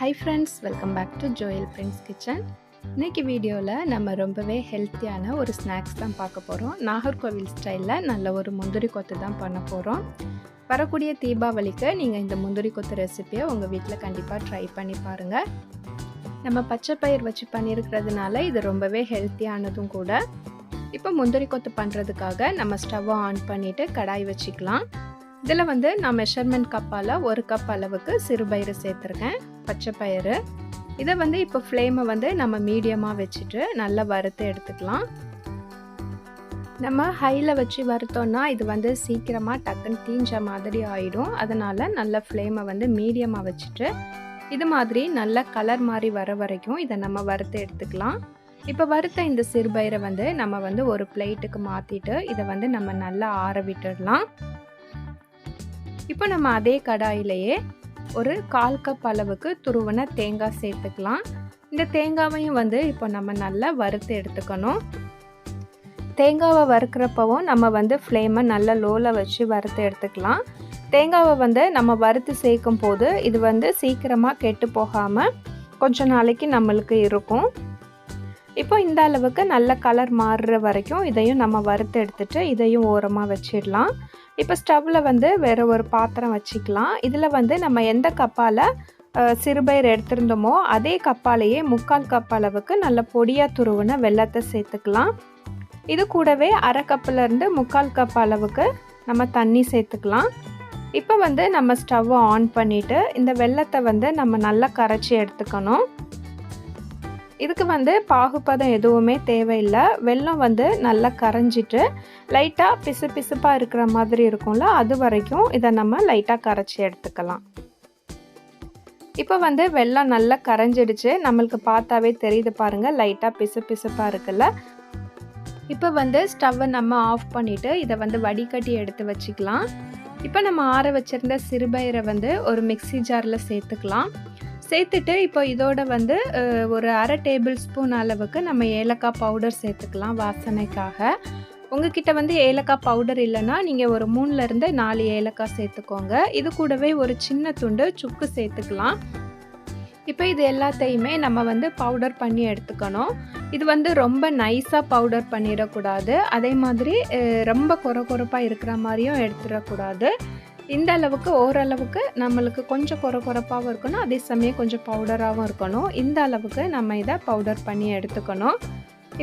Hi friends, welcome back to Joel Prince Kitchen. இன்றைக்கி வீடியோவில் நம்ம ரொம்பவே ஹெல்த்தியான ஒரு ஸ்நாக்ஸ் தான் பார்க்க போகிறோம். நாகர்கோவில் ஸ்டைலில் நல்ல ஒரு முந்திரி கொத்து தான் பண்ண போகிறோம். வரக்கூடிய தீபாவளிக்கு நீங்கள் இந்த முந்திரி கொத்து ரெசிபியை உங்கள் வீட்டில் கண்டிப்பாக ட்ரை பண்ணி பாருங்கள். நம்ம பச்சை பயிர் வச்சு பண்ணியிருக்கிறதுனால இது ரொம்பவே ஹெல்த்தியானதும் கூட. இப்போ முந்திரி கொத்து பண்ணுறதுக்காக நம்ம ஸ்டவ்வை ஆன் பண்ணிவிட்டு கடாய் வச்சுக்கலாம். இதில் நான் மெஷர்மெண்ட் கப்பால் 1 கப் அளவுக்கு சிறுபயிறு சேர்த்துருக்கேன், பச்சை பயிறு. இதை இப்போ ஃப்ளேமை நம்ம மீடியமாக வச்சுட்டு நல்லா வறுத்து எடுத்துக்கலாம். நம்ம ஹையில் வச்சு வறுத்தோன்னா இது சீக்கிரமாக டக்குன்னு தீஞ்ச மாதிரி ஆகிடும். அதனால் நல்ல ஃப்ளேமை மீடியமாக வச்சுட்டு இது மாதிரி நல்ல கலர் மாதிரி வர வரைக்கும் இதை நம்ம வறுத்து எடுத்துக்கலாம். இப்போ வறுத்த இந்த சிறுபயிரை நம்ம ஒரு பிளேட்டுக்கு மாற்றிட்டு இதை நம்ம நல்லா ஆற விட்டுடலாம். இப்போ நம்ம அதே கடாயிலேயே ஒரு 1/4 கப் அளவுக்கு துருவன தேங்காய் சேர்த்துக்கலாம். இந்த தேங்காவையும் இப்போ நம்ம நல்லா வறுத்து எடுத்துக்கணும். தேங்காவை வறுக்கிறப்பவும் நம்ம ஃப்ளேமை நல்லா லோவில் வச்சு வறுத்து எடுத்துக்கலாம். தேங்காவை நம்ம வறுத்து சேர்க்கும் போது இது சீக்கிரமாக கெட்டு போகாமல் கொஞ்ச நாளைக்கு நம்மளுக்கு இருக்கும். இப்போ இந்த அளவுக்கு நல்ல கலர் மாறுற வரைக்கும் இதையும் நம்ம வறுத்து எடுத்துட்டு இதையும் ஓரமாக வச்சிடலாம். இப்போ ஸ்டவ்வில் வேறு ஒரு பாத்திரம் வச்சுக்கலாம். இதில் நம்ம எந்த கப்பால் சிறுபயிர் எடுத்திருந்தோமோ அதே கப்பாலேயே 1/4 கப் அளவுக்கு நல்ல பொடியாக துருவின வெல்லத்தை சேர்த்துக்கலாம். இது கூடவே 1/2 கப்புலேருந்து 1/4 கப் அளவுக்கு நம்ம தண்ணி சேர்த்துக்கலாம். இப்போ நம்ம ஸ்டவ்வை ஆன் பண்ணிவிட்டு இந்த வெல்லத்தை நம்ம நல்லா கரைச்சி எடுத்துக்கணும். இதுக்கு பாகுபதம் எதுவுமே தேவையில்லை. வெல்லம் நல்லா கரைஞ்சிட்டு லைட்டாக பிசு பிசுப்பாக இருக்கிற மாதிரி இருக்கும்ல, அது வரைக்கும் இதை நம்ம லைட்டாக கரைச்சி எடுத்துக்கலாம். இப்போ வெல்லம் நல்லா கரைஞ்சிடுச்சு, நம்மளுக்கு பார்த்தாவே தெரியுது பாருங்கள், லைட்டாக பிசு பிசுப்பாக இருக்குல்ல. இப்போ ஸ்டவ்வை நம்ம ஆஃப் பண்ணிவிட்டு இதை வடிகட்டி எடுத்து வச்சுக்கலாம். இப்போ நம்ம ஆற வச்சுருந்த சிறுபயிரை ஒரு மிக்ஸி ஜாரில் சேர்த்துக்கலாம். சேர்த்துட்டு இப்போ இதோட ஒரு 1/2 டேபிள் ஸ்பூன் அளவுக்கு நம்ம ஏலக்காய் பவுடர் சேர்த்துக்கலாம் வாசனைக்காக. உங்ககிட்ட ஏலக்காய் பவுடர் இல்லைன்னா நீங்கள் ஒரு 3லேருந்து 4 ஏலக்காய் சேர்த்துக்கோங்க. இது கூடவே ஒரு சின்ன துண்டு சுக்கு சேர்த்துக்கலாம். இப்போ இது எல்லாத்தையுமே நம்ம பவுடர் பண்ணி எடுத்துக்கணும். இது ரொம்ப நைஸாக பவுடர் பண்ணிடக்கூடாது, அதே மாதிரி ரொம்ப கொரப்பாக இருக்கிற மாதிரியும் எடுத்துடக்கூடாது. இந்த அளவுக்கு ஓரளவுக்கு நம்மளுக்கு கொஞ்சம் கொரப்பாகவும் இருக்கணும், அதே சமயம் கொஞ்சம் பவுடராகவும் இருக்கணும். இந்த அளவுக்கு நம்ம இதை பவுடர் பண்ணி எடுத்துக்கணும்.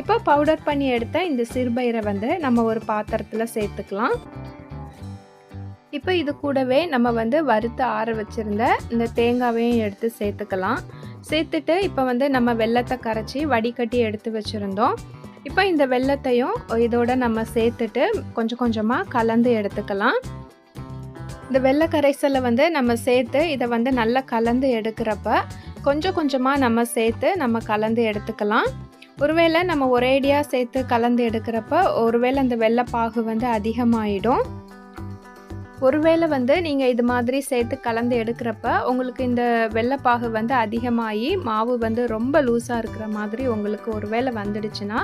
இப்போ பவுடர் பண்ணி எடுத்த இந்த சிறுபயிரை நம்ம ஒரு பாத்திரத்தில் சேர்த்துக்கலாம். இப்போ இது கூடவே நம்ம வறுத்து ஆற வச்சுருந்த இந்த தேங்காவையும் எடுத்து சேர்த்துக்கலாம். சேர்த்துட்டு இப்போ நம்ம வெல்லத்தை கரைச்சி வடிகட்டி எடுத்து வச்சுருந்தோம். இப்போ இந்த வெல்லத்தையும் இதோட நம்ம சேர்த்துட்டு கொஞ்சம் கொஞ்சமாக கலந்து எடுத்துக்கலாம். இந்த வெள்ளை கரைசலை நம்ம சேர்த்து இதை நல்லா கலந்து எடுக்கிறப்ப கொஞ்சம் கொஞ்சமாக நம்ம சேர்த்து நம்ம கலந்து எடுத்துக்கலாம். ஒருவேளை நம்ம ஒரேடியாக சேர்த்து கலந்து எடுக்கிறப்ப ஒருவேளை அந்த வெள்ளைப்பாகு அதிகமாகிடும். ஒருவேளை நீங்கள் இது மாதிரி சேர்த்து கலந்து எடுக்கிறப்ப உங்களுக்கு இந்த வெள்ளைப்பாகு அதிகமாகி மாவு ரொம்ப லூஸாக இருக்கிற மாதிரி உங்களுக்கு ஒருவேளை வந்துடுச்சுன்னா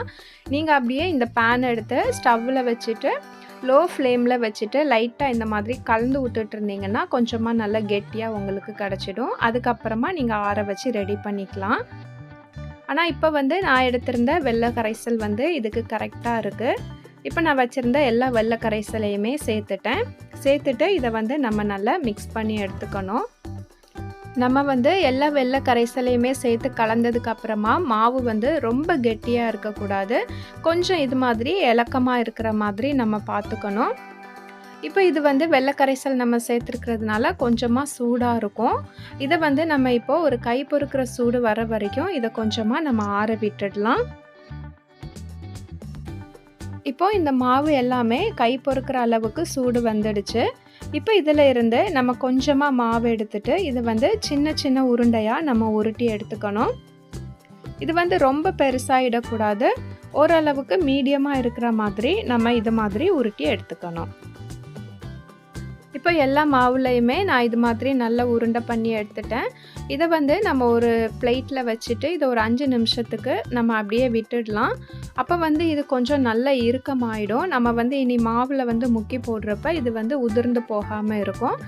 நீங்கள் அப்படியே இந்த பேன் எடுத்து ஸ்டவ்வில் வச்சுட்டு லோ ஃப்ளேமில் வச்சுட்டு லைட்டாக இந்த மாதிரி கலந்து விட்டுட்டு இருந்தீங்கன்னா கொஞ்சமாக நல்லா கெட்டியாக உங்களுக்கு கிடச்சிடும். அதுக்கப்புறமா நீங்கள் ஆற வச்சு ரெடி பண்ணிக்கலாம். ஆனால் இப்போ நான் எடுத்திருந்த வெள்ளை கரைசல் இதுக்கு கரெக்டாக இருக்குது. இப்போ நான் வச்சுருந்த எல்லா வெள்ளை கரைசலையுமே சேர்த்துட்டு இதை நம்ம நல்லா மிக்ஸ் பண்ணி எடுத்துக்கணும். நம்ம எல்லா வெள்ளை கரைசலையுமே சேர்த்து கலந்ததுக்கப்புறமா மாவு ரொம்ப கெட்டியாக இருக்கக்கூடாது, கொஞ்சம் இது மாதிரி இலக்கமாக இருக்கிற மாதிரி நம்ம பார்த்துக்கணும். இப்போ இது வெள்ளை கரைசல் நம்ம சேர்த்துருக்கிறதுனால கொஞ்சமாக சூடாக இருக்கும். இதை நம்ம இப்போ ஒரு கை பொறுக்கிற சூடு வர வரைக்கும் இதை கொஞ்சமாக நம்ம ஆற விட்டுடலாம். இப்போ இந்த மாவு எல்லாமே கை பொறுக்கிற அளவுக்கு சூடு வந்துடுச்சு. இப்போ இதில் இருந்து நம்ம கொஞ்சமாக மாவு எடுத்துட்டு இது சின்ன சின்ன உருண்டையாக நம்ம உருட்டி எடுத்துக்கணும். இது ரொம்ப பெருசாகிடக்கூடாது, ஓரளவுக்கு மீடியமாக இருக்கிற மாதிரி நம்ம இது மாதிரி உருட்டி எடுத்துக்கணும். இப்போ எல்லா மாவுலையுமே நான் இது மாதிரி நல்லா உருண்டை பண்ணி எடுத்துட்டேன். இதை நம்ம ஒரு பிளேட்டில் வச்சுட்டு இதை ஒரு 5 நிமிஷத்துக்கு நம்ம அப்படியே விட்டுடலாம். அப்போ இது கொஞ்சம் நல்லா இறுக்கமாயிடும். நம்ம இனி மாவில் முக்கி போடுறப்ப இது உதிர்ந்து போகாமல் இருக்கும்.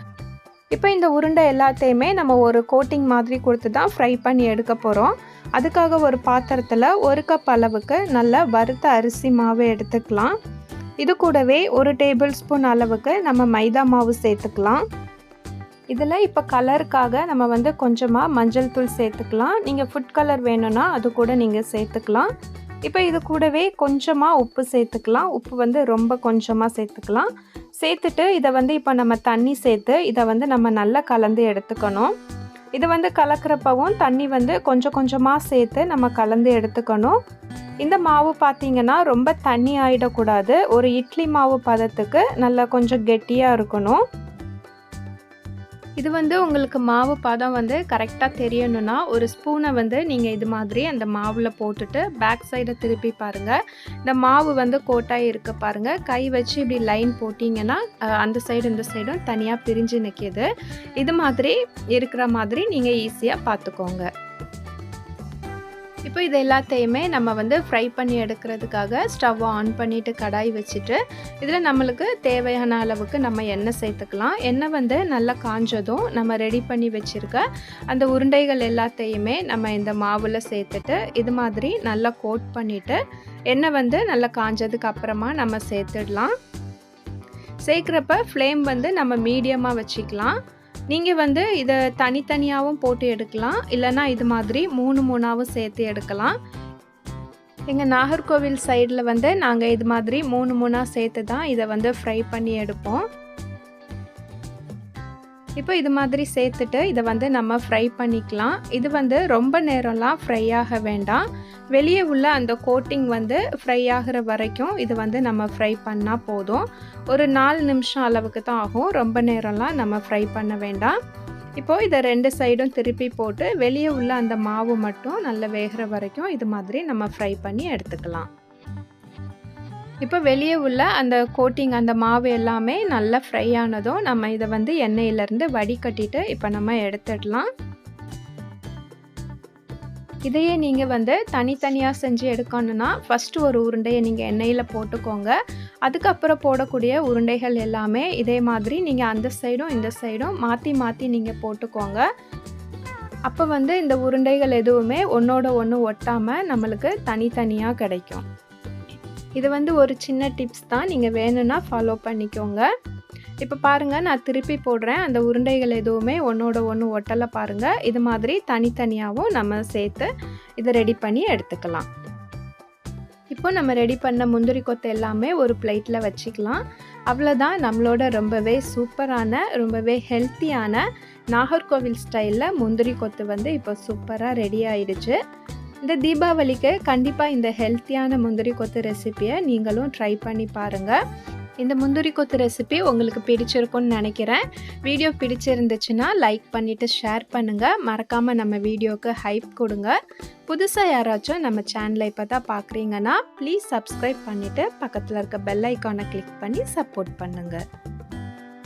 இப்போ இந்த உருண்டை எல்லாத்தையுமே நம்ம ஒரு கோட்டிங் மாதிரி கொடுத்து தான் ஃப்ரை பண்ணி எடுக்க போகிறோம். அதுக்காக ஒரு பாத்திரத்தில் 1 கப் அளவுக்கு நல்ல வறுத்த அரிசி மாவு எடுத்துக்கலாம். இது கூடவே 1 டேபிள் ஸ்பூன் அளவுக்கு நம்ம மைதா மாவு சேர்த்துக்கலாம். இதில் இப்போ கலருக்காக நம்ம வந்து கொஞ்சமாக மஞ்சள் தூள் சேர்த்துக்கலாம். நீங்கள் ஃபுட் கலர் வேணும்னா அது கூட நீங்கள் சேர்த்துக்கலாம். இப்போ இது கூடவே கொஞ்சமாக உப்பு சேர்த்துக்கலாம். உப்பு வந்து ரொம்ப கொஞ்சமாக சேர்த்துக்கலாம். சேர்த்துட்டு இதை வந்து இப்போ நம்ம தண்ணி சேர்த்து இதை வந்து நம்ம நல்லா கலந்து எடுத்துக்கணும். இது வந்து கலக்கிறப்பவும் தண்ணி வந்து கொஞ்சம் கொஞ்சமாக சேர்த்து நம்ம கலந்து எடுத்துக்கணும். இந்த மாவு பார்த்திங்கன்னா ரொம்ப தண்ணி ஆகிடக்கூடாது. ஒரு இட்லி மாவு பதத்துக்கு நல்லா கொஞ்சம் கெட்டியாக இருக்கணும். இது வந்து உங்களுக்கு மாவு பதம் வந்து கரெக்டாக தெரியணும்னா ஒரு ஸ்பூனை வந்து நீங்கள் இது மாதிரி அந்த மாவில் போட்டுட்டு பேக் சைடை திருப்பி பாருங்கள். இந்த மாவு வந்து கோட்டாக இருக்க பாருங்கள். கை வச்சு இப்படி லைன் போட்டிங்கன்னா அந்த சைடு இந்த சைடும் தனியாக பிரிஞ்சு நிற்கிது. இது மாதிரி இருக்கிற மாதிரி நீங்கள் ஈஸியாக பார்த்துக்கோங்க. இப்போ இது எல்லாத்தையுமே நம்ம வந்து ஃப்ரை பண்ணி எடுக்கிறதுக்காக ஸ்டவ் ஆன் பண்ணிவிட்டு கடாய் வச்சுட்டு இதில் நம்மளுக்கு தேவையான அளவுக்கு நம்ம எண்ணெய் சேர்த்துக்கலாம். எண்ணெய் வந்து நல்லா காஞ்சதும் நம்ம ரெடி பண்ணி வச்சுருக்க அந்த உருண்டைகள் எல்லாத்தையுமே நம்ம இந்த மாவில் சேர்த்துட்டு இது மாதிரி நல்லா கோட் பண்ணிவிட்டு எண்ணெய் வந்து நல்லா காஞ்சதுக்கு அப்புறமா நம்ம சேர்த்துடலாம். சேர்க்குறப்ப ஃப்ளேம் வந்து நம்ம மீடியமாக வச்சுக்கலாம். நீங்கள் வந்து இதை தனித்தனியாகவும் போட்டு எடுக்கலாம். இல்லைனா இது மாதிரி 3 சேர்த்து எடுக்கலாம். எங்கள் நாகர்கோவில் சைடில் வந்து நாங்கள் இது மாதிரி 3 சேர்த்து தான் இதை வந்து ஃப்ரை பண்ணி எடுப்போம். இப்போ இது மாதிரி சேர்த்துட்டு இதை வந்து நம்ம ஃப்ரை பண்ணிக்கலாம். இது வந்து ரொம்ப நேரம்லாம் ஃப்ரை ஆக வேண்டாம். வெளியே உள்ள அந்த கோட்டிங் வந்து ஃப்ரை ஆகிற வரைக்கும் இது வந்து நம்ம ஃப்ரை பண்ணால் போதும். ஒரு 4 நிமிஷம் அளவுக்கு தான் ஆகும். ரொம்ப நேரம்லாம் நம்ம ஃப்ரை பண்ண வேண்டாம். இப்போது இதை 2 சைடும் திருப்பி போட்டு வெளியே உள்ள அந்த மாவு மட்டும் நல்லா வேகிற வரைக்கும் இது மாதிரி நம்ம ஃப்ரை பண்ணி எடுத்துக்கலாம். இப்போ வெளியே உள்ள அந்த கோட்டிங் அந்த மாவு எல்லாமே நல்லா ஃப்ரை ஆனதும் நம்ம இதை வந்து எண்ணெயிலேருந்து வடிகட்டிட்டு இப்போ நம்ம எடுத்துடலாம். இதையே நீங்கள் வந்து தனித்தனியாக செஞ்சு எடுக்கணுன்னா ஃபஸ்ட்டு ஒரு உருண்டையை நீங்கள் எண்ணெயில் போட்டுக்கோங்க. அதுக்கப்புறம் போடக்கூடிய உருண்டைகள் எல்லாமே இதே மாதிரி நீங்கள் அந்த சைடும் இந்த சைடும் மாற்றி மாற்றி நீங்கள் போட்டுக்கோங்க. அப்போ வந்து இந்த உருண்டைகள் எதுவுமே ஒன்றோட ஒன்று ஒட்டாமல் நம்மளுக்கு தனித்தனியாக கிடைக்கும். இது வந்து ஒரு சின்ன டிப்ஸ் தான். நீங்கள் வேணும்னா ஃபாலோ பண்ணிக்கோங்க. இப்போ பாருங்கள், நான் திருப்பி போடுறேன். அந்த உருண்டைகள் எதுவுமே ஒன்றோட ஒன்று ஒட்டலை பாருங்கள். இது மாதிரி தனித்தனியாகவும் நம்ம சேர்த்து இதை ரெடி பண்ணி எடுத்துக்கலாம். இப்போ நம்ம ரெடி பண்ண முந்திரி கொத்து எல்லாமே ஒரு பிளேட்டில் வச்சுக்கலாம். அவ்வளோதான், நம்மளோட ரொம்பவே சூப்பரான ரொம்பவே ஹெல்த்தியான நாகர்கோவில் ஸ்டைலில் முந்திரி கொத்து வந்து இப்போ சூப்பராக ரெடி ஆயிடுச்சு. இந்த தீபாவளிக்கு கண்டிப்பாக இந்த ஹெல்த்தியான முந்திரி கொத்து ரெசிப்பியை நீங்களும் ட்ரை பண்ணி பாருங்கள். இந்த முந்திரி கொத்து ரெசிபி உங்களுக்கு பிடிச்சிருக்கும்னு நினைக்கிறேன். வீடியோ பிடிச்சிருந்துச்சுன்னா லைக் பண்ணிவிட்டு ஷேர் பண்ணுங்கள். மறக்காமல் நம்ம வீடியோவுக்கு ஹைப் கொடுங்க. புதுசாக யாராச்சும் நம்ம சேனலை இப்போ தான் பார்க்குறீங்கன்னா ப்ளீஸ் சப்ஸ்கிரைப் பண்ணிவிட்டு பக்கத்தில் இருக்க பெல் ஐக்கானை கிளிக் பண்ணி சப்போர்ட் பண்ணுங்கள்.